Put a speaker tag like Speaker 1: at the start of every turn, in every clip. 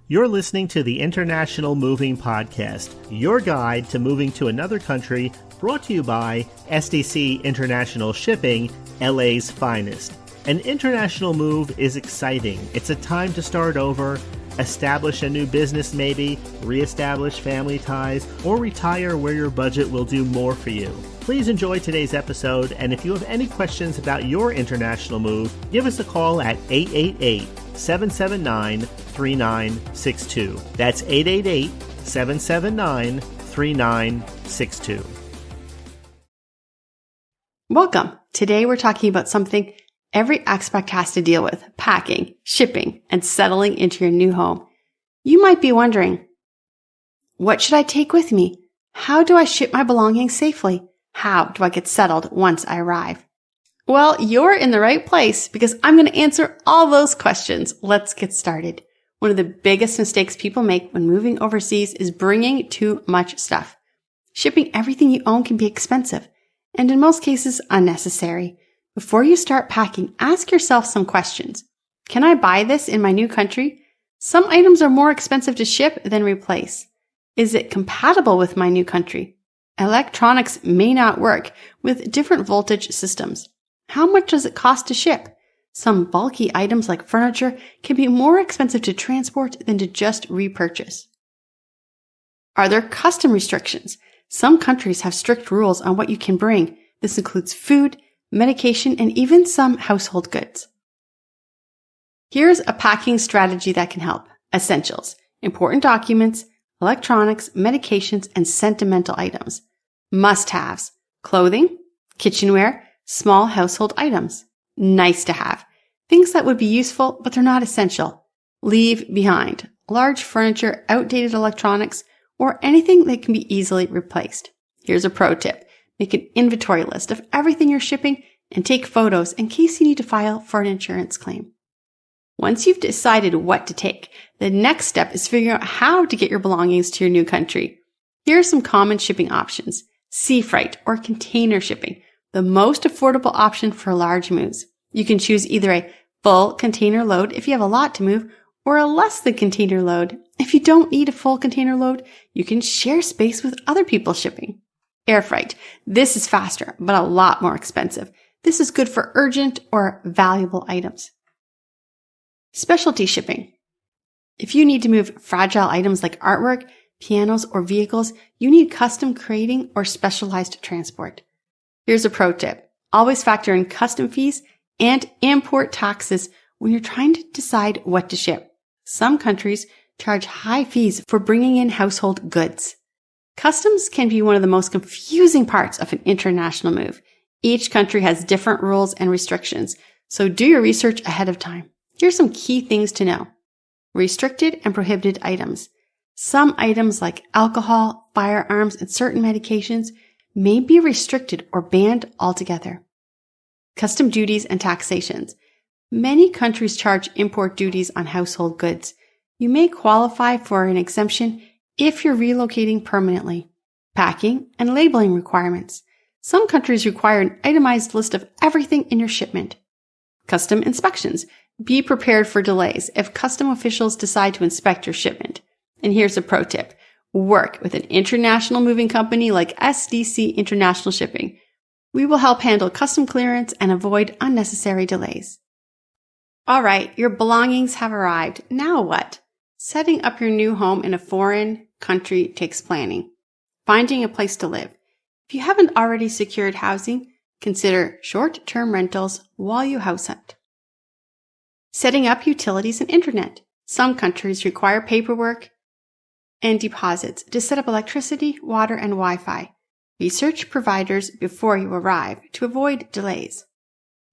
Speaker 1: You're listening to the International Moving Podcast, your guide to moving to another country, brought to you by SDC International Shipping, LA's finest. An international move is exciting. It's a time to start over, establish a new business maybe, reestablish family ties, or retire where your budget will do more for you. Please enjoy today's episode, and if you have any questions about your international move, give us a call at 888-779-3962. That's 888-779-3962.
Speaker 2: Welcome. Today we're talking about something every expat has to deal with: packing, shipping, and settling into your new home. You might be wondering, what should I take with me? How do I ship my belongings safely? How do I get settled once I arrive? Well, you're in the right place because I'm going to answer all those questions. Let's get started. One of the biggest mistakes people make when moving overseas is bringing too much stuff. Shipping everything you own can be expensive and in most cases unnecessary. Before you start packing, ask yourself some questions. Can I buy this in my new country? Some items are more expensive to ship than replace. Is it compatible with my new country? Electronics may not work with different voltage systems. How much does it cost to ship? Some bulky items like furniture can be more expensive to transport than to just repurchase. Are there custom restrictions? Some countries have strict rules on what you can bring. This includes food, medication, and even some household goods. Here's a packing strategy that can help. Essentials: important documents, electronics, medications, and sentimental items. Must-haves: clothing, kitchenware, small household items. Nice to have: things that would be useful, but they're not essential. Leave behind: large furniture, outdated electronics, or anything that can be easily replaced. Here's a pro tip. Make an inventory list of everything you're shipping and take photos in case you need to file for an insurance claim. Once you've decided what to take, the next step is figuring out how to get your belongings to your new country. Here are some common shipping options: sea freight or container shipping, the most affordable option for large moves. You can choose either a full container load if you have a lot to move, or a less than container load. If you don't need a full container load, you can share space with other people shipping. Air freight. This is faster, but a lot more expensive. This is good for urgent or valuable items. Specialty shipping. If you need to move fragile items like artwork, pianos, or vehicles, you need custom crating or specialized transport. Here's a pro tip. Always factor in custom fees and import taxes when you're trying to decide what to ship. Some countries charge high fees for bringing in household goods. Customs can be one of the most confusing parts of an international move. Each country has different rules and restrictions, so do your research ahead of time. Here's some key things to know. Restricted and prohibited items. Some items like alcohol, firearms, and certain medications may be restricted or banned altogether. Custom duties and taxations. Many countries charge import duties on household goods. You may qualify for an exemption if you're relocating permanently. Packing and labeling requirements. Some countries require an itemized list of everything in your shipment. Custom inspections. Be prepared for delays if custom officials decide to inspect your shipment. And here's a pro tip. Work with an international moving company like SDC International Shipping. We will help handle custom clearance and avoid unnecessary delays. All right, your belongings have arrived. Now what? Setting up your new home in a foreign country takes planning. Finding a place to live. If you haven't already secured housing, consider short-term rentals while you house hunt. Setting up utilities and internet. Some countries require paperwork and deposits to set up electricity, water, and Wi-Fi. Research providers before you arrive to avoid delays.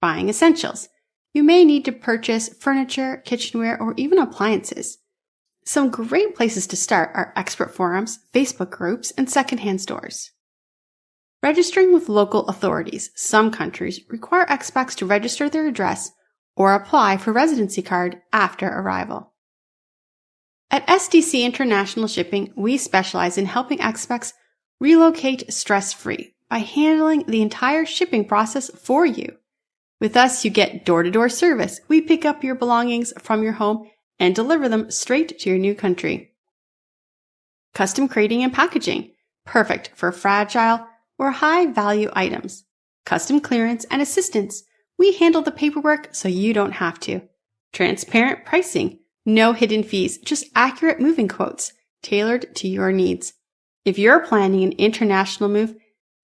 Speaker 2: Buying essentials. You may need to purchase furniture, kitchenware, or even appliances. Some great places to start are expert forums, Facebook groups, and secondhand stores. Registering with local authorities. Some countries require expats to register their address or apply for residency card after arrival. At SDC International Shipping, we specialize in helping expats relocate stress-free by handling the entire shipping process for you. With us, you get door-to-door service. We pick up your belongings from your home and deliver them straight to your new country. Custom crating and packaging, perfect for fragile or high-value items. Custom clearance and assistance, we handle the paperwork so you don't have to. Transparent pricing, no hidden fees, just accurate moving quotes, tailored to your needs. If you're planning an international move,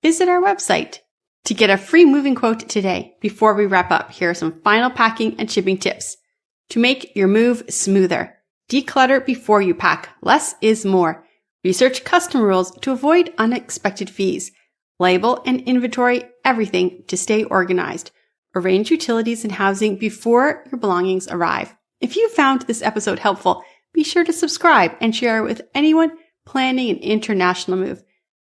Speaker 2: visit our website. To get a free moving quote today, before we wrap up, here are some final packing and shipping tips. To make your move smoother, declutter before you pack. Less is more. Research custom rules to avoid unexpected fees. Label and inventory everything to stay organized. Arrange utilities and housing before your belongings arrive. If you found this episode helpful, be sure to subscribe and share it with anyone planning an international move.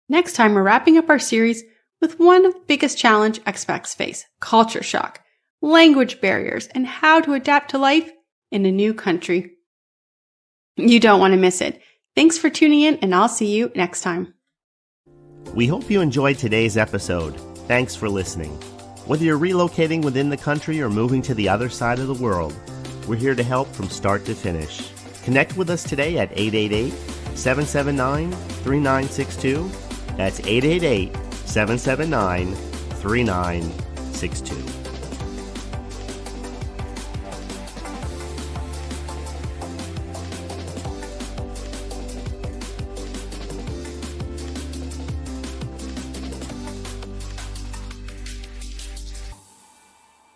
Speaker 2: Next time, we're wrapping up our series with one of the biggest challenges expats face: culture shock, language barriers, and how to adapt to life in a new country. You don't want to miss it. Thanks for tuning in, and I'll see you next time.
Speaker 1: We hope you enjoyed today's episode. Thanks for listening. Whether you're relocating within the country or moving to the other side of the world, we're here to help from start to finish. Connect with us today at 888-779-3962. That's 888-779-3962.